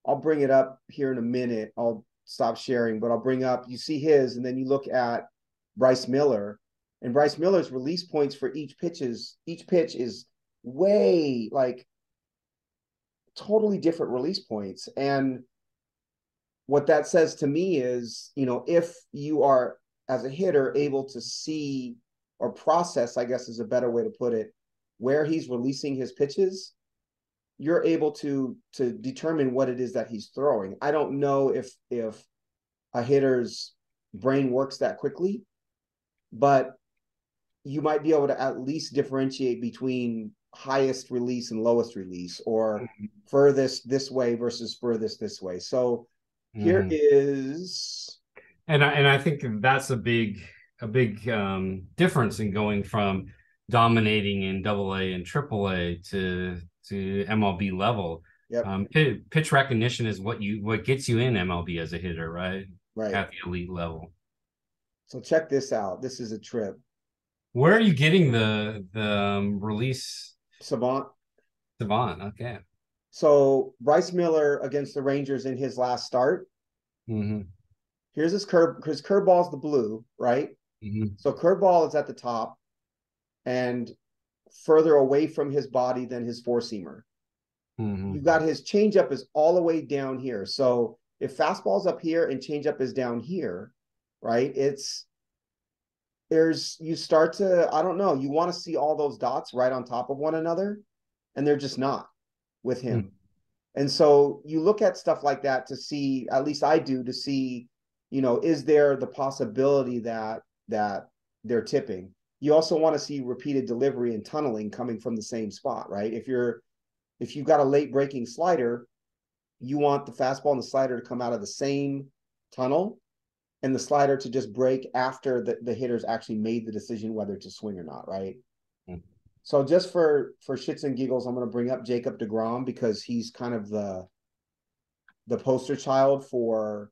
I'll bring it up here in a minute. I'll stop sharing, but I'll bring up, you see his, and then you look at Bryce Miller, and Bryce Miller's release points for each pitch is way like totally different release points. And what that says to me is, if you are as a hitter able to see or process, I guess is a better way to put it, where he's releasing his pitches, you're able to determine what it is that he's throwing. I don't know if a hitter's brain works that quickly, but you might be able to at least differentiate between highest release and lowest release, or furthest this way versus furthest this way. So here Mm-hmm. is And I think that's a big difference in going from dominating in AA and AAA to MLB level. yep, Pitch recognition is what gets you in MLB as a hitter, right? right. At the elite level. So check this out. This is a trip. Where are you getting the release Savant. Savant? Okay. So Bryce Miller against the Rangers in his last start. Mm-hmm. Here's his curveball's the blue, right? Mm-hmm. So curveball is at the top and further away from his body than his four seamer. You Mm-hmm. got his changeup is all the way down here. So if fastball's up here and changeup is down here, right? You start to, I don't know, you want to see all those dots right on top of one another, and they're just not with him. And so you look at stuff like that to see, at least I do, to see, is there the possibility that they're tipping? You also want to see repeated delivery and tunneling coming from the same spot, right? If you've got a late breaking slider, you want the fastball and the slider to come out of the same tunnel. and the slider to just break after the hitters actually made the decision whether to swing or not, right? So just for shits and giggles, I'm going to bring up Jacob DeGrom because he's kind of the poster child for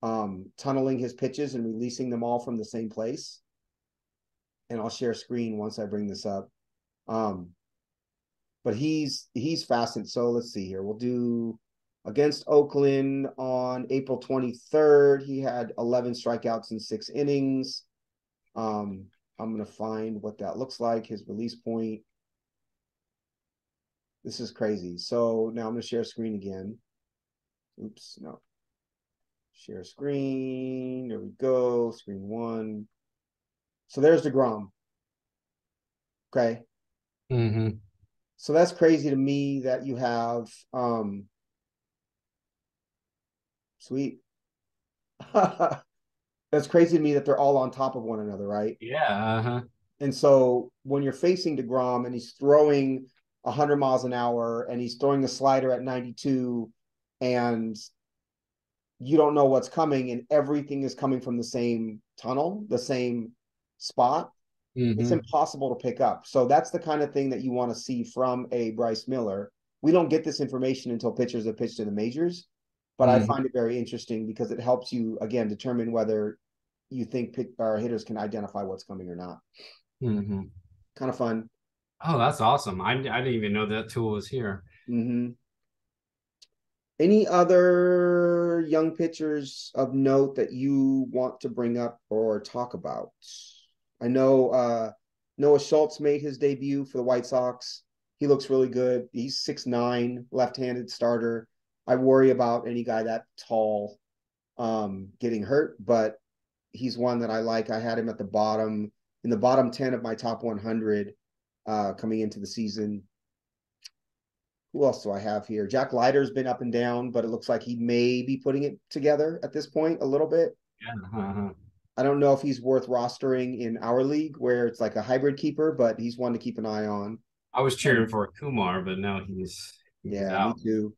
tunneling his pitches and releasing them all from the same place. And I'll share screen once I bring this up. But he's fascinating. So let's see here. We'll do against Oakland on April 23rd. He had 11 strikeouts in 6 innings. I'm going to find what that looks like, his release point. This is crazy. So now I'm going to share screen again. Oops, no. Share screen. There we go. Screen 1. So there's DeGrom. Okay. Mm-hmm. So that's crazy to me that you have sweet. That's crazy to me that they're all on top of one another, right? Yeah. Uh-huh. And so when you're facing DeGrom and he's throwing 100 miles an hour and he's throwing the slider at 92 and you don't know what's coming and everything is coming from the same tunnel, the same spot, it's Mm-hmm. impossible to pick up. So that's the kind of thing that you want to see from a Bryce Miller. We don't get this information until pitchers have pitched in the majors, but I Mm-hmm. find it very interesting because it helps you, again, determine whether you think our hitters can identify what's coming or not. Mm-hmm. Kind of fun. Oh, that's awesome. I didn't even know that tool was here. Mm-hmm. Any other young pitchers of note that you want to bring up or talk about? I know Noah Schultz made his debut for the White Sox. He looks really good. He's 6'9", left-handed starter. I worry about any guy that tall getting hurt, but he's one that I like. I had him at the bottom, in the bottom 10 of my top 100 coming into the season. Who else do I have here? Jack Leiter's been up and down, but it looks like he may be putting it together at this point a little bit. Yeah. Uh-huh. I don't know if he's worth rostering in our league where it's like a hybrid keeper, but he's one to keep an eye on. I was And cheering for Kumar, but now he's yeah, me out. too.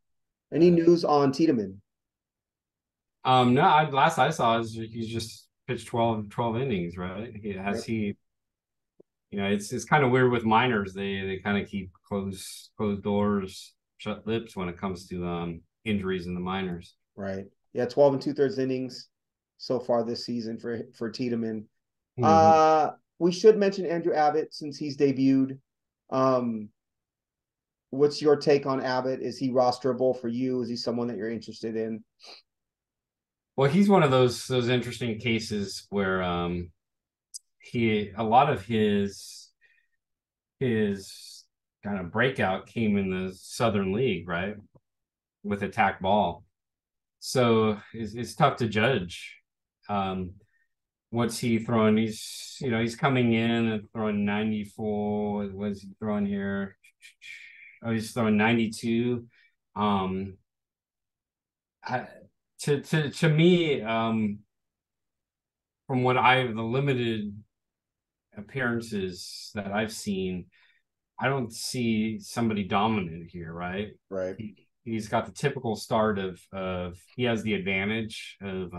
Any Uh, news on Tiedemann? no, last I saw is he's just pitched 12 innings, right? Yep. It's kind of weird with minors. They kind of keep closed doors, shut lips when it comes to injuries in the minors. Right. Yeah, 12 and 2/3 innings so far this season for Tiedemann. Mm-hmm. We should mention Andrew Abbott since he's debuted. Um, what's your take on Abbott? Is he rosterable for you? Is he someone that you're interested in? Well, he's one of those interesting cases where he a lot of his kind of breakout came in the Southern League, right? With attack ball. So it's tough to judge. Um, what's he throwing? He's coming in and throwing 94. What's he throwing here? Oh, he's throwing 92. Um, I, to me, from the limited appearances that I've seen, I don't see somebody dominant here, right? Right. He's got the typical start of he has the advantage of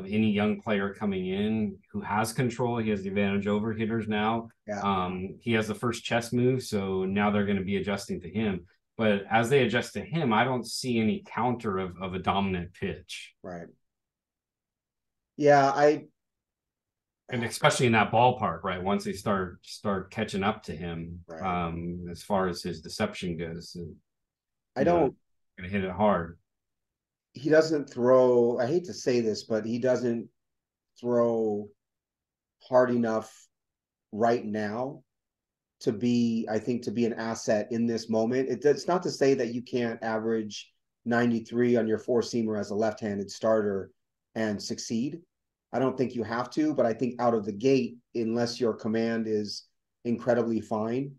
any young player coming in who has control. He has the advantage over hitters now. Yeah. He has the first chess move, so now they're going to be adjusting to him. But as they adjust to him, I don't see any counter of a dominant pitch. Right. Yeah, And especially in that ballpark, right? Once they start catching up to him, right. as far as his deception goes, I you know, don't gonna hit it hard. he doesn't throw, I hate to say this, but he doesn't throw hard enough right now to be, I think, to be an asset in this moment. It's not to say that you can't average 93 on your four seamer as a left-handed starter and succeed. I don't think you have to, but I think out of the gate, unless your command is incredibly fine,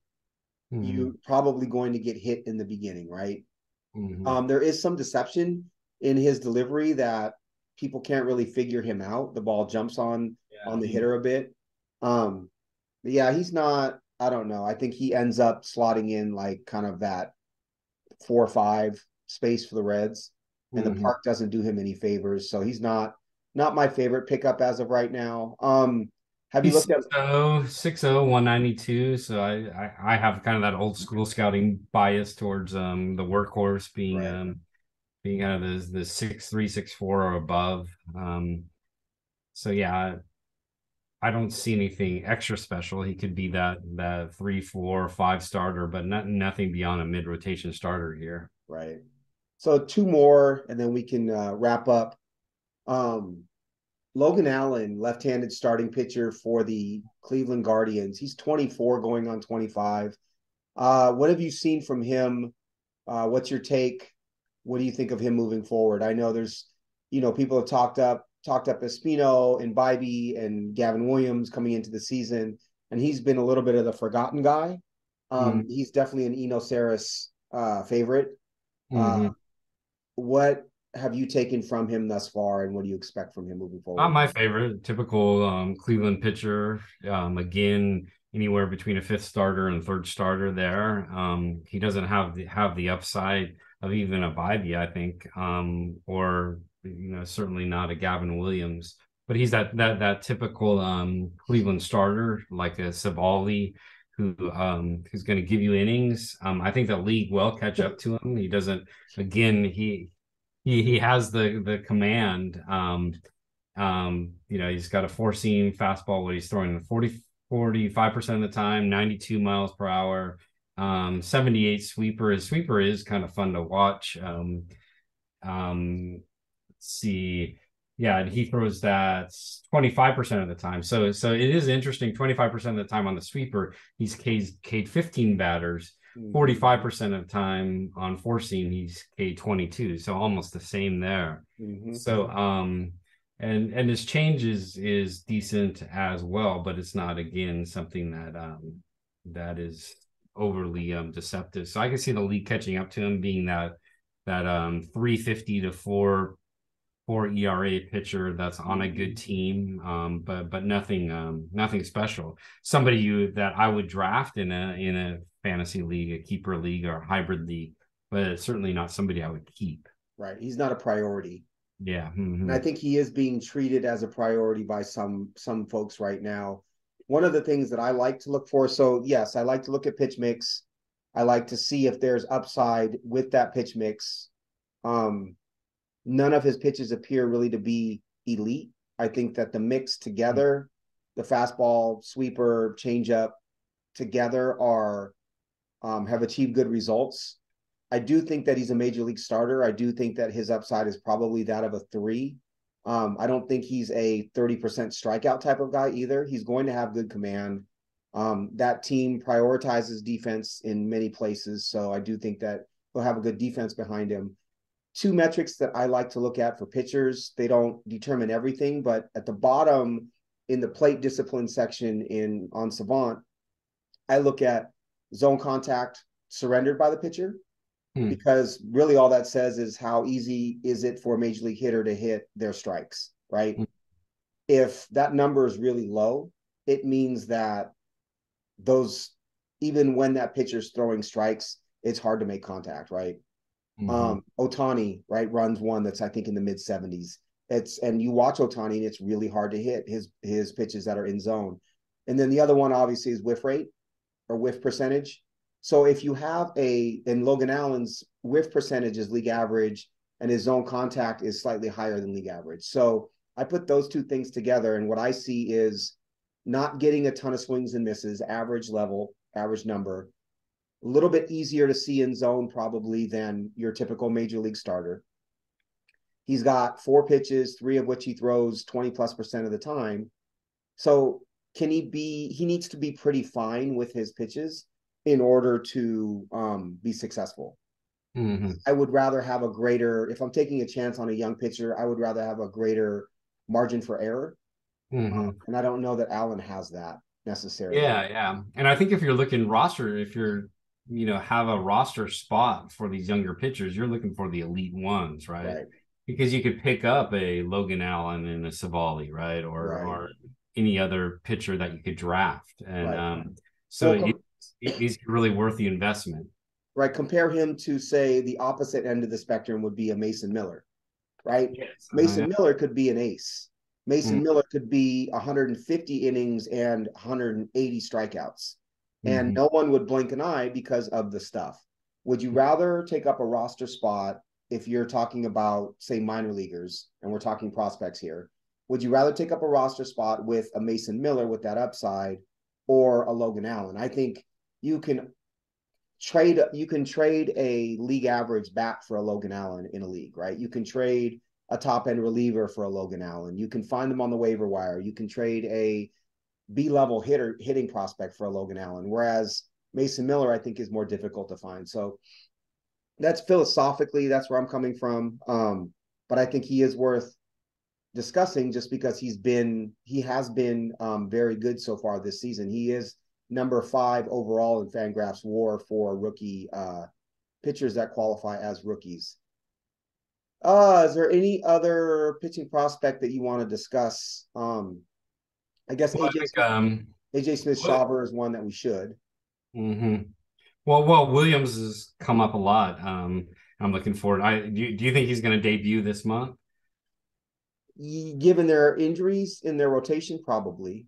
Mm-hmm. you're probably going to get hit in the beginning, right? Mm-hmm. There is some deception in his delivery that people can't really figure him out. The ball jumps on the Yeah. hitter a bit. But yeah, he's not. I don't know. I think he ends up slotting in like kind of that 4 or 5 space for the Reds, and the Mm-hmm. park doesn't do him any favors. So he's not Not my favorite pickup as of right now. Have you He's looked at 6'0", 6'0", 192. So I have kind of that old school scouting bias towards the workhorse right? being kind of the 6'3", 6'4" or above. So yeah, I don't see anything extra special. He could be that 3, 4, 5 starter, but nothing beyond a mid rotation starter here. Right. So two more, and then we can wrap up. Um, Logan Allen, left-handed starting pitcher for the Cleveland Guardians. He's 24, going on 25. What have you seen from him? What's your take? What do you think of him moving forward? I know there's, people have talked up Espino and Bybee and Gavin Williams coming into the season, and he's been a little bit of the forgotten guy. Mm-hmm. He's definitely an Eno Saris favorite. Uh, Mm-hmm. what have you taken from him thus far, and what do you expect from him moving Not forward? my favorite. Typical Cleveland pitcher. Again, anywhere between a fifth starter and third starter there. He doesn't have the upside of even a Bybee, I think, or certainly not a Gavin Williams. But he's that typical Cleveland starter, like a Savali, who's going to give you innings. I think the league will catch up to him. He doesn't. Again, he has the command. He's got a four-seam fastball where he's throwing 45% of the time, 92 miles per hour, 78 sweeper. His sweeper is kind of fun to watch. Let's see. Yeah, and he throws that 25% of the time. So it is interesting. 25% of the time on the sweeper, he's K'd 15 batters. Mm-hmm. 45% of the time on four seam, he's K'd 22. So almost the same there. Mm-hmm. So and his change is decent as well, but it's not again something that is overly deceptive. So I can see the league catching up to him, being that 350 to 4 ERA pitcher that's on a good team, but nothing special. Somebody that I would draft in a fantasy league, a keeper league, or a hybrid league, but certainly not somebody I would keep. Right. He's not a priority. Yeah. And Mm-hmm. I think he is being treated as a priority by some folks right now. One of the things that I like to look for, so yes, I like to look at pitch mix. I like to see if there's upside with that pitch mix. Um, None of his pitches appear really to be elite. I think that the mix together, the fastball, sweeper, changeup together are have achieved good results. I do think that he's a major league starter. I do think that his upside is probably that of a 3. I don't think he's a 30% strikeout type of guy either. He's going to have good command. That team prioritizes defense in many places. So I do think that he'll have a good defense behind him. Two metrics that I like to look at for pitchers. They don't determine everything, but at the bottom in the plate discipline section on Savant, I look at zone contact surrendered by the pitcher, Mm-hmm. because really all that says is how easy is it for a major league hitter to hit their strikes, right? If that number is really low, it means that those, even when that pitcher's throwing strikes, it's hard to make contact, right? Mm-hmm. Otani, right, runs one that's I think in the mid 70s. And you watch Otani and it's really hard to hit his pitches that are in zone. And then the other one obviously is whiff rate or whiff percentage. So if you have and Logan Allen's whiff percentage is league average and his zone contact is slightly higher than league average. So I put those two things together, and what I see is not getting a ton of swings and misses, average level, average number, a little bit easier to see in zone probably than your typical major league starter. He's got 4 pitches, 3 of which he throws 20+% of the time. So he needs to be pretty fine with his pitches in order to be successful. Mm-hmm. I would rather have if I'm taking a chance on a young pitcher, I would rather have a greater margin for error. Mm-hmm. And I don't know that Allen has that necessarily. Yeah. And I think if you're looking roster, if you're, have a roster spot for these younger pitchers, you're looking for the elite ones, right? Right. Because you could pick up a Logan Allen and a Savali, right? Right. Or any other pitcher that you could draft. And Right. so Well, is really worth the investment. right. Compare him to, say, the opposite end of the spectrum would be a Mason Miller. right? Yes. Mason Yeah. Miller could be an ace. Mason Mm-hmm. Miller could be 150 innings and 180 strikeouts. And Mm-hmm. no one would blink an eye because of the stuff. Would you rather take up a roster spot if you're talking about, say, minor leaguers, and we're talking prospects here? Would you rather take up a roster spot with a Mason Miller with that upside or a Logan Allen? I think you can trade a league average bat for a Logan Allen in a league, right? You can trade a top end reliever for a Logan Allen. You can find them on the waiver wire. You can trade a B-level hitting prospect for a Logan Allen, whereas Mason Miller I think is more difficult to find. So that's philosophically that's where I'm coming from. But I think he is worth discussing just because he has been very good so far this season. He is number 5 overall in Fangraphs WAR for rookie pitchers that qualify as rookies. Is there any other pitching prospect that you want to discuss? I guess Well, I think AJ Smith Shawver is one that we should. mm-hmm. Well, Williams has come up a lot. I'm looking forward. Do you think he's going to debut this month? Given their injuries in their rotation, probably.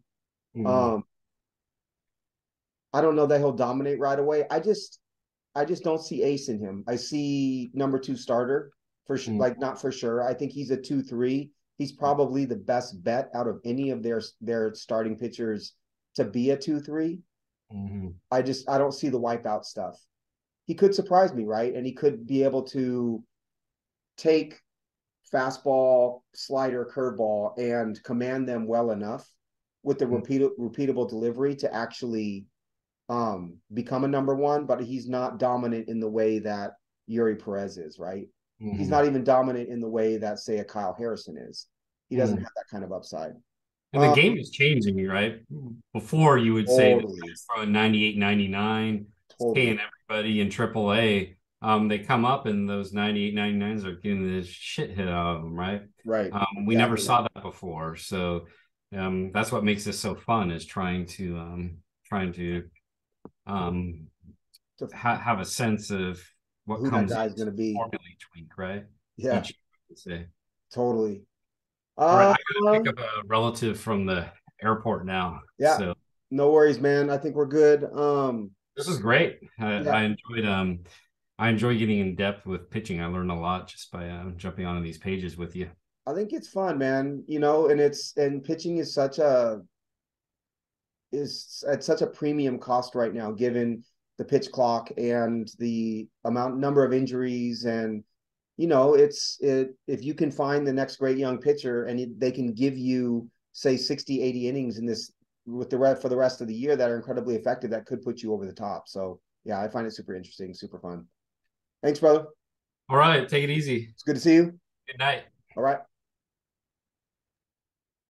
Mm-hmm. Um, I don't know that he'll dominate right away. I just don't see ace in him. I see number 2 starter for sure, like not for sure. I think he's a 2-3. He's probably the best bet out of any of their starting pitchers to be a 2-3. Mm-hmm. I don't see the wipeout stuff. He could surprise me, right? And he could be able to take fastball, slider, curveball, and command them well enough with the repeatable delivery to actually become a number 1. But he's not dominant in the way that Yuri Perez is, right? He's Mm-hmm. not even dominant in the way that, say, a Kyle Harrison is. He doesn't Mm-hmm. have that kind of upside. And the game is changing, right? Before you would say the Totally, guys throwing 98, 99, paying totally. everybody in AAA. They come up and those 98, 99s are getting the shit hit out of them, right? Right. We never Exactly. saw that before. So that's what makes this so fun is trying to um, So have a sense of what who that comes guy is into going to the be. formula each week, right? Yeah, Each week, say. totally. All right, Uh, I gotta pick up a relative from the airport now. yeah, So no worries, man. I think we're good. this is great. Yeah, I enjoy getting in depth with pitching. I learned a lot just by jumping onto these pages with you. I think it's fun, man. And pitching is at such a premium cost right now, given the pitch clock and the number of injuries. And if you can find the next great young pitcher and they can give you, say, 60, 80 innings in this for the rest of the year that are incredibly effective, that could put you over the top. So yeah, I find it super interesting, super fun. Thanks, brother. All right, take it easy. It's good to see you. Good night. All right.